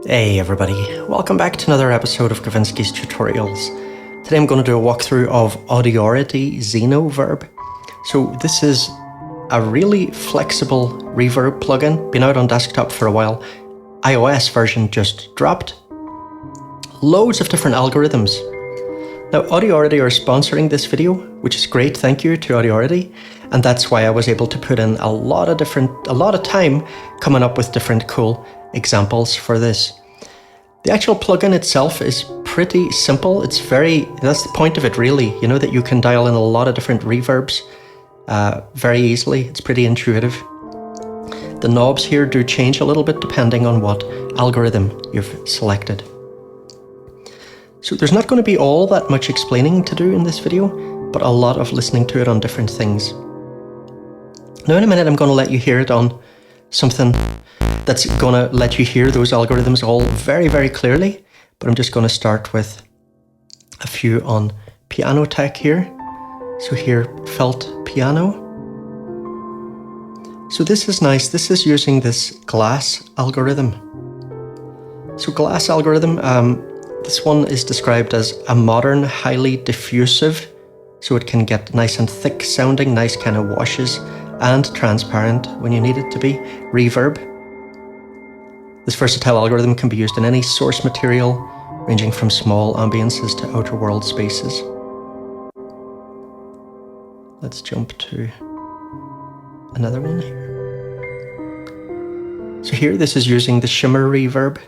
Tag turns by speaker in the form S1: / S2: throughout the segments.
S1: Hey everybody, welcome back to another episode of Gavinski's Tutorials. Today I'm going to do a walkthrough of Audiority XenoVerb. So this is a really flexible reverb plugin, been out on desktop for a while. iOS version just dropped. Loads of different algorithms. Now Audiority are sponsoring this video, which is great, thank you to Audiority. And that's why I was able to put in a lot of time coming up with different cool examples for this. The actual plugin itself is pretty simple. That's the point of it really, you know, that you can dial in a lot of different reverbs very easily. It's pretty intuitive. The knobs here do change a little bit depending on what algorithm you've selected. So there's not going to be all that much explaining to do in this video, but a lot of listening to it on different things. Now in a minute I'm going to let you hear it on something that's going to let you hear those algorithms all very, very clearly, but I'm just going to start with a few on Pianoteq here. So here, felt piano. So this is nice. This is using this glass algorithm. So glass algorithm, this one is described as a modern, highly diffusive, so it can get nice and thick sounding, nice kind of washes, and transparent when you need it to be, reverb. This versatile algorithm can be used in any source material, ranging from small ambiances to outer world spaces. Let's jump to another one here. So here, this is using the shimmer reverb.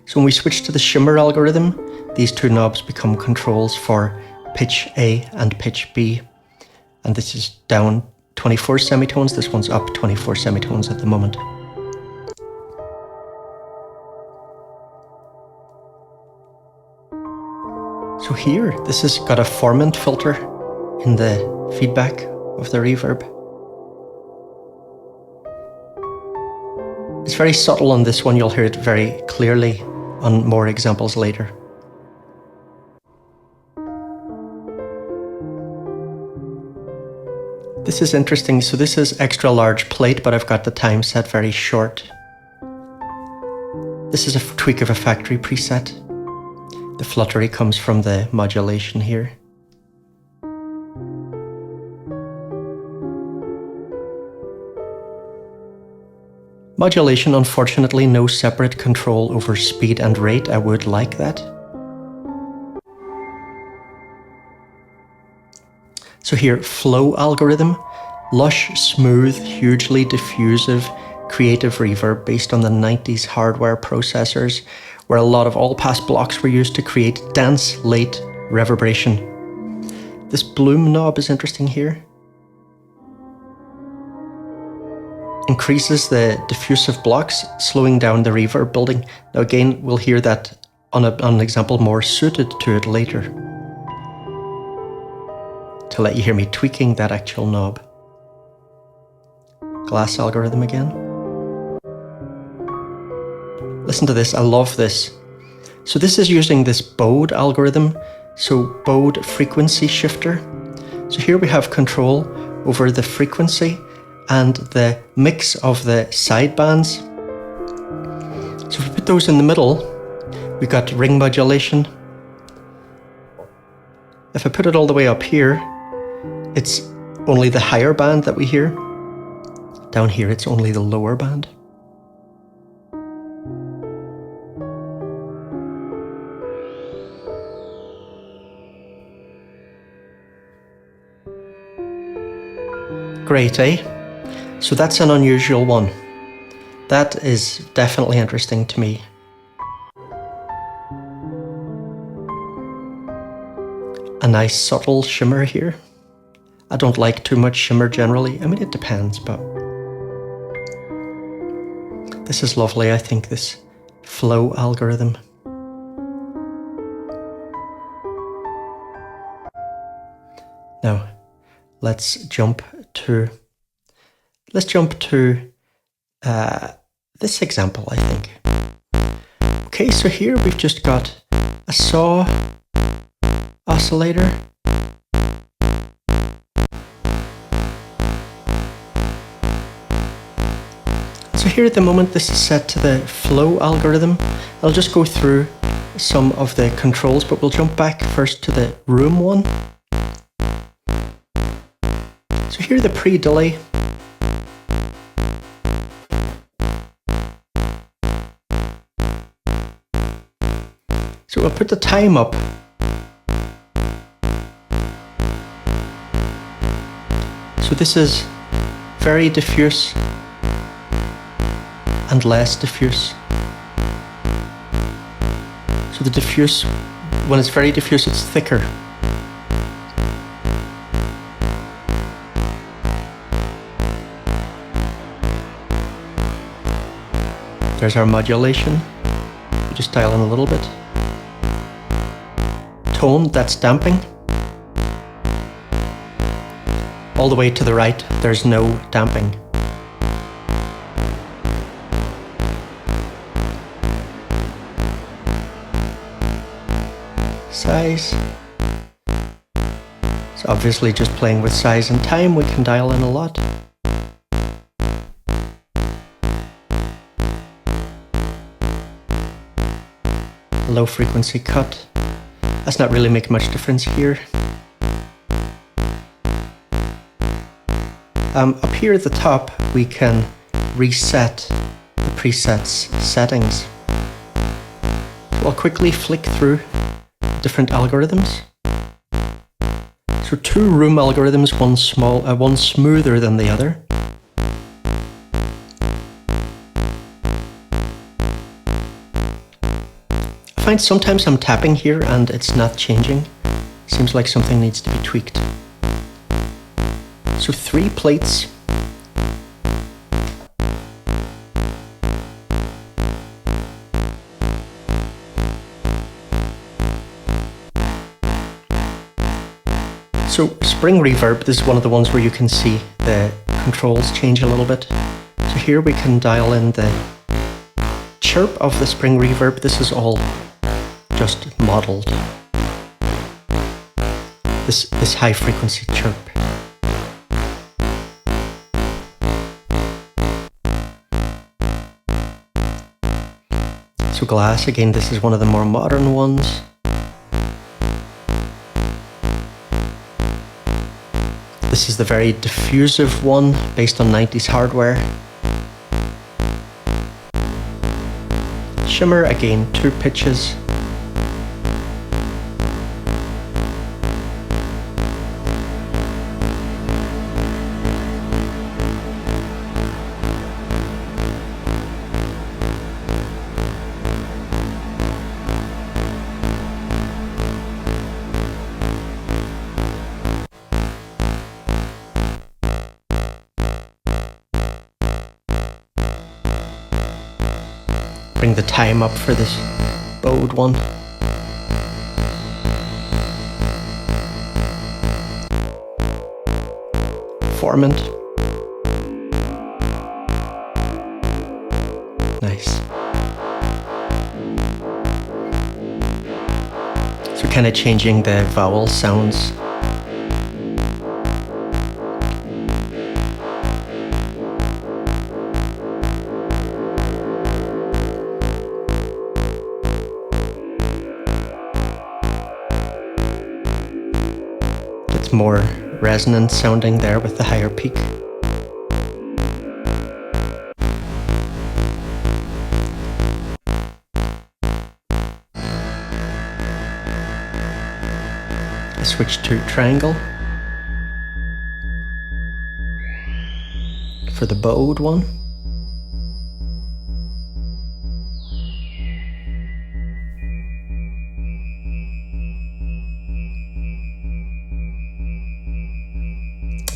S1: So when we switch to the shimmer algorithm, these two knobs become controls for pitch A and pitch B. And this is down 24 semitones, this one's up 24 semitones at the moment. So here, this has got a formant filter in the feedback of the reverb. It's very subtle on this one, you'll hear it very clearly on more examples later. This is interesting, so this is extra large plate, but I've got the time set very short. This is a tweak of a factory preset. The fluttery comes from the modulation here. Modulation, unfortunately, no separate control over speed and rate. I would like that. So here, flow algorithm, lush, smooth, hugely diffusive, creative reverb based on the 90s hardware processors, where a lot of all-pass blocks were used to create dense, late reverberation. This bloom knob is interesting here. Increases the diffusive blocks, slowing down the reverb building. Now again, we'll hear that on an example more suited to it later, to let you hear me tweaking that actual knob. Glass algorithm again. Listen to this, I love this. So this is using this Bode algorithm, so Bode frequency shifter. So here we have control over the frequency and the mix of the sidebands. So if we put those in the middle, we've got ring modulation. If I put it all the way up here, it's only the higher band that we hear. Down here, it's only the lower band. Great, eh? So that's an unusual one. That is definitely interesting to me. A nice subtle shimmer here. I don't like too much shimmer generally. I mean, it depends, but this is lovely, I think, this flow algorithm. Now, let's jump to this example, I think. Okay, so here we've just got a saw oscillator. So here at the moment this is set to the flow algorithm. I'll just go through some of the controls, but we'll jump back first to the room one. So here the pre-delay. So we'll put the time up. So this is very diffuse and less diffuse. So the diffuse, when it's very diffuse, it's thicker. There's our modulation. We just dial in a little bit. Tone, that's damping. All the way to the right, there's no damping. Size. So obviously just playing with size and time, we can dial in a lot. Low frequency cut. That's not really making much difference here. Up here at the top, we can reset the presets settings. So I'll quickly flick through different algorithms. So 2 room algorithms, one smoother than the other. I find sometimes I'm tapping here and it's not changing. Seems like something needs to be tweaked. So 3 plates. So spring reverb, this is one of the ones where you can see the controls change a little bit. So here we can dial in the chirp of the spring reverb. This is all just modeled. This high frequency chirp. So glass, again, this is one of the more modern ones. This is the very diffusive one based on 90s hardware. Shimmer, again, 2 pitches. Bring the time up for this bowed one. Formant. Nice. So kind of changing the vowel sounds. More resonant sounding there with the higher peak. I switch to triangle for the bowed one.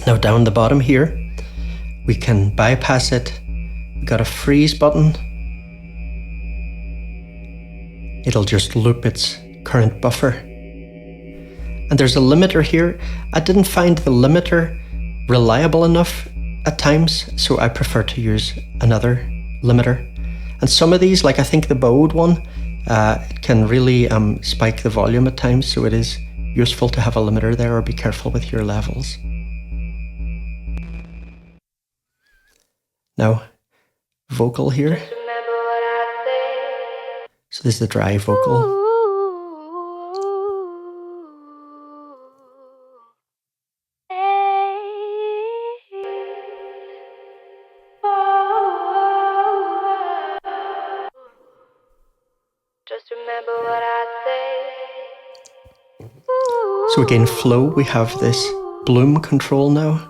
S1: Now down the bottom here, we can bypass it. We've got a freeze button. It'll just loop its current buffer. And there's a limiter here. I didn't find the limiter reliable enough at times, so I prefer to use another limiter. And some of these, like I think the bowed one, it can really spike the volume at times, so it is useful to have a limiter there, or be careful with your levels. Now, vocal here. So this is the dry vocal. So again, flow, we have this bloom control now.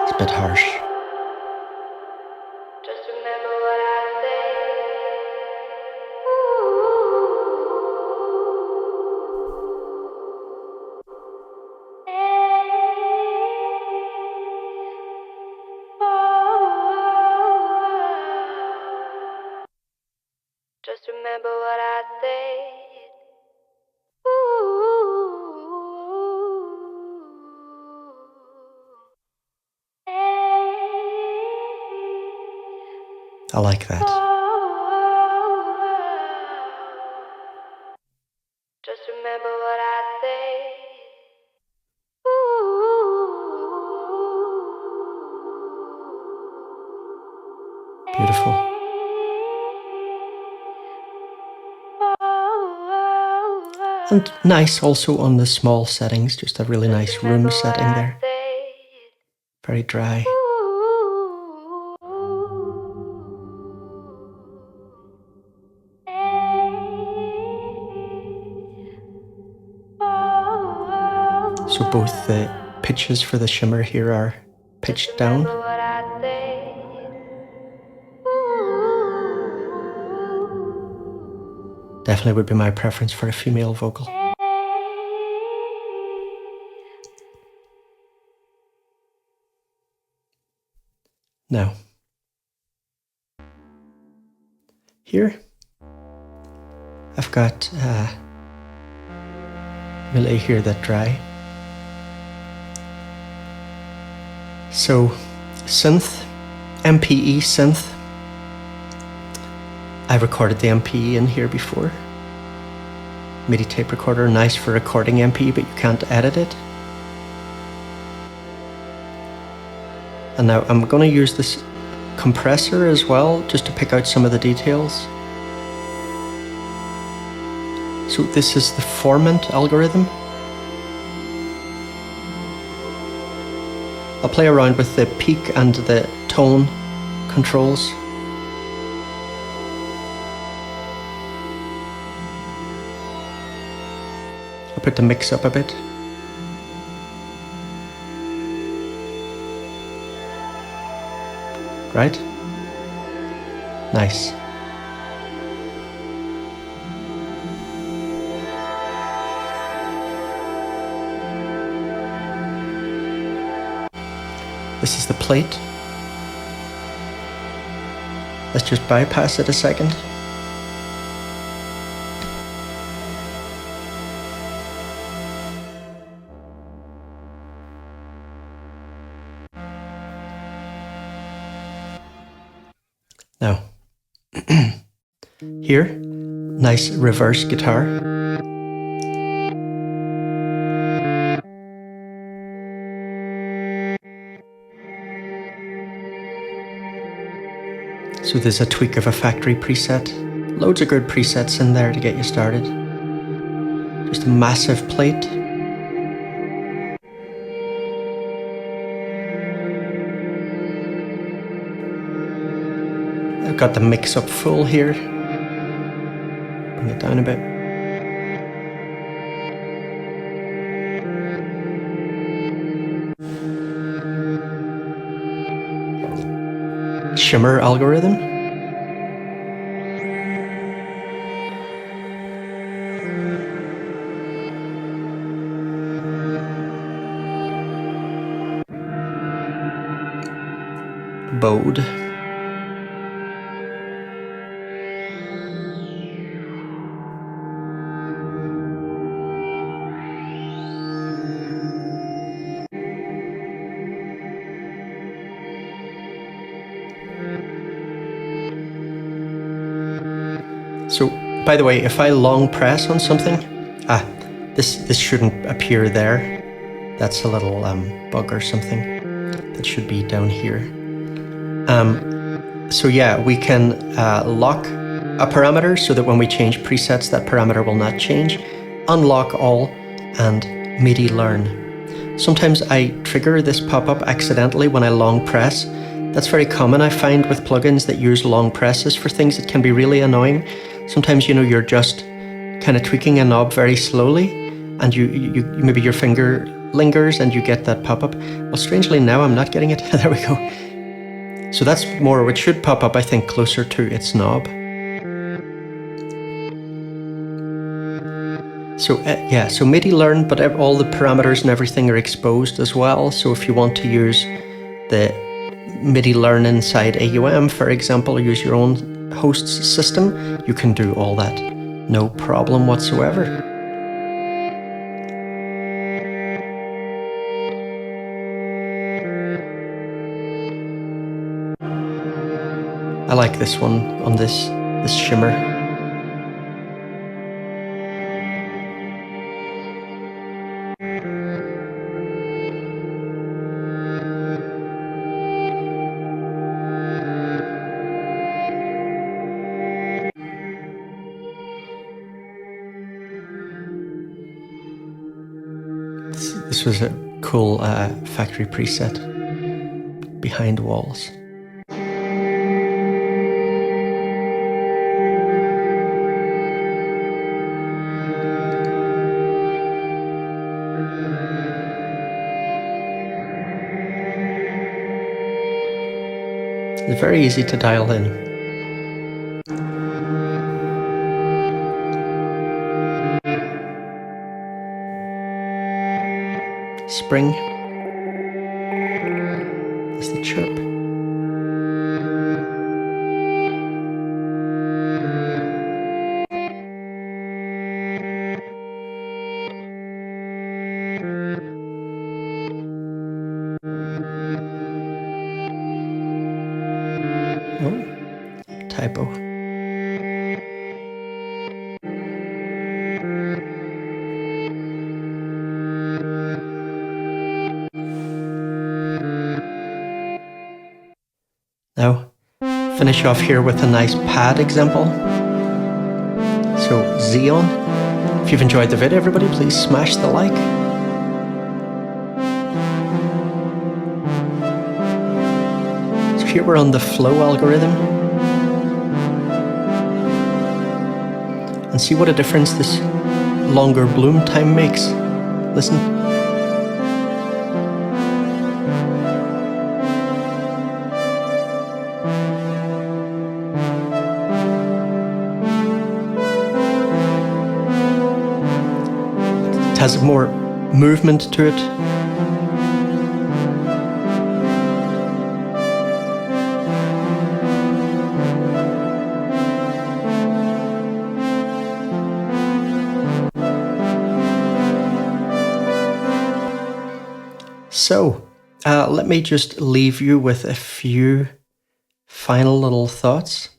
S1: It's a bit harsh.
S2: Just remember what I said.
S1: I like that.
S2: Just remember what I said.
S1: Beautiful. And nice also on the small settings, just a really nice room setting there. Very dry. So both the pitches for the shimmer here are pitched down. Definitely would be my preference for a female vocal. Now, here I've got, really hear that dry. So, synth, MPE synth. I've recorded the MPE in here before. MIDI tape recorder, nice for recording MPE, but you can't edit it. And now I'm going to use this compressor as well, just to pick out some of the details. So this is the formant algorithm. I'll play around with the peak and the tone controls. I'll put the mix up a bit. Right? Nice. This is the plate. Let's just bypass it a second. Now, here, nice reverse guitar. So there's a tweak of a factory preset. Loads of good presets in there to get you started. Just a massive plate. I've got the mix up full here. Bring it down a bit. Shimmer algorithm. Bode. So, by the way, if I long press on something, this shouldn't appear there. That's a little bug or something. That should be down here. So yeah, we can lock a parameter so that when we change presets, that parameter will not change. Unlock all and MIDI learn. Sometimes I trigger this pop-up accidentally when I long press. That's very common, I find, with plugins that use long presses for things that can be really annoying. Sometimes, you know, you're just kind of tweaking a knob very slowly, and you maybe your finger lingers and you get that pop-up. Well, strangely now I'm not getting it. There we go. So that's more, it should pop up, I think, closer to its knob. So yeah, so MIDI learn, but all the parameters and everything are exposed as well. So if you want to use the MIDI learn inside AUM, for example, or use your own host's system, you can do all that. No problem whatsoever. I like this one on this shimmer. This was a cool factory preset, Behind Walls. It's very easy to dial in. Spring. That's the chirp. Oh, typo. Now, finish off here with a nice pad example. So, Xeon. If you've enjoyed the video, everybody, please smash the like. So here we're on the flow algorithm. And see what a difference this longer bloom time makes. Listen. Has more movement to it. So, let me just leave you with a few final little thoughts.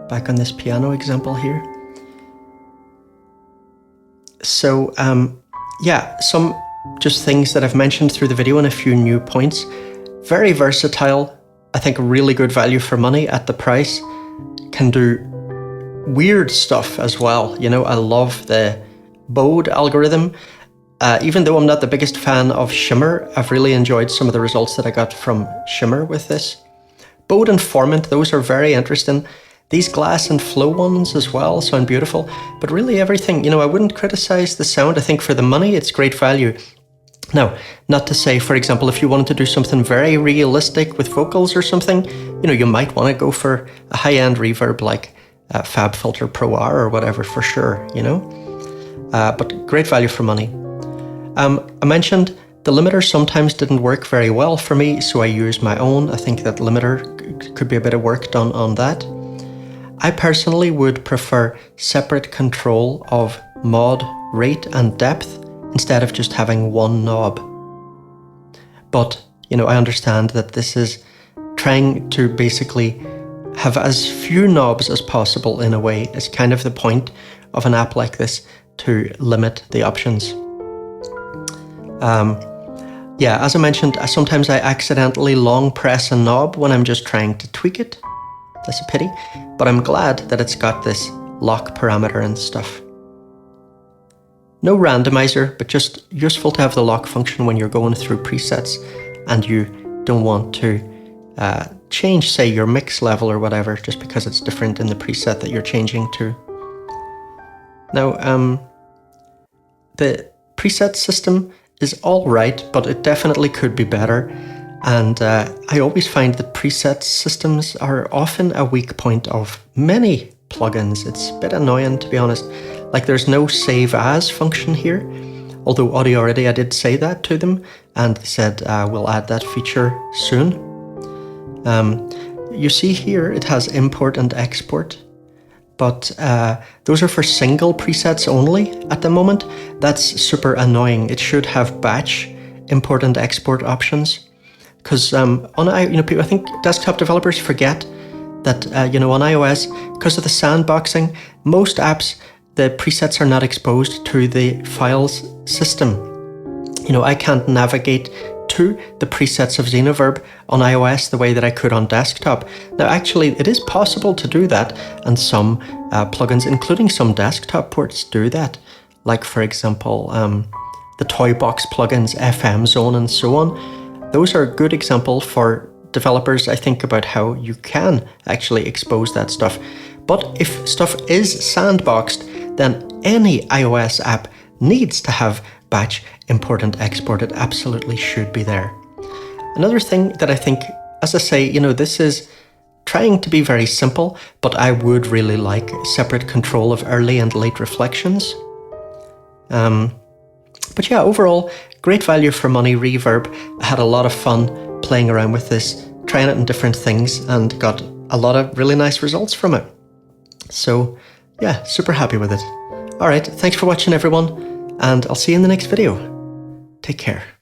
S1: Back on this piano example here. So, yeah, some just things that I've mentioned through the video and a few new points. Very versatile. I think really good value for money at the price. Can do weird stuff as well. You know, I love the Bode algorithm. Even though I'm not the biggest fan of Shimmer, I've really enjoyed some of the results that I got from Shimmer with this. Bode and Formant, those are very interesting. These glass and flow ones as well sound beautiful, but really everything, you know, I wouldn't criticize the sound. I think for the money, it's great value. Now, not to say, for example, if you wanted to do something very realistic with vocals or something, you know, you might want to go for a high-end reverb like FabFilter Pro R or whatever, for sure, you know. But great value for money. I mentioned the limiter sometimes didn't work very well for me, so I used my own. I think that limiter could be a bit of work done on that. I personally would prefer separate control of mod, rate and depth instead of just having one knob. But, you know, I understand that this is trying to basically have as few knobs as possible in a way. It's kind of the point of an app like this, to limit the options. Yeah, as I mentioned, sometimes I accidentally long press a knob when I'm just trying to tweak it. That's a pity, but I'm glad that it's got this lock parameter and stuff. No randomizer, but just useful to have the lock function when you're going through presets and you don't want to change, say, your mix level or whatever, just because it's different in the preset that you're changing to. Now, the preset system is all right, but it definitely could be better. And I always find that preset systems are often a weak point of many plugins. It's a bit annoying, to be honest. Like, there's no save as function here. Although Audiority, I did say that to them, and they said we'll add that feature soon. You see here it has import and export, but those are for single presets only at the moment. That's super annoying. It should have batch import and export options, because I think desktop developers forget that on iOS, because of the sandboxing, most apps, the presets are not exposed to the files system. I can't navigate to the presets of Xenoverb on iOS the way that I could on desktop. Now, actually, it is possible to do that, and some plugins, including some desktop ports, do that. Like, for example, the Toybox plugins, FM Zone, and so on. Those are a good example for developers, I think, about how you can actually expose that stuff. But if stuff is sandboxed, then any iOS app needs to have batch import and export. It absolutely should be there. Another thing that I think, as I say, this is trying to be very simple, but I would really like separate control of early and late reflections. But yeah, overall, great value for money Reverb. I had a lot of fun playing around with this, trying it in different things, and got a lot of really nice results from it. So yeah, super happy with it. Alright, thanks for watching everyone, and I'll see you in the next video. Take care.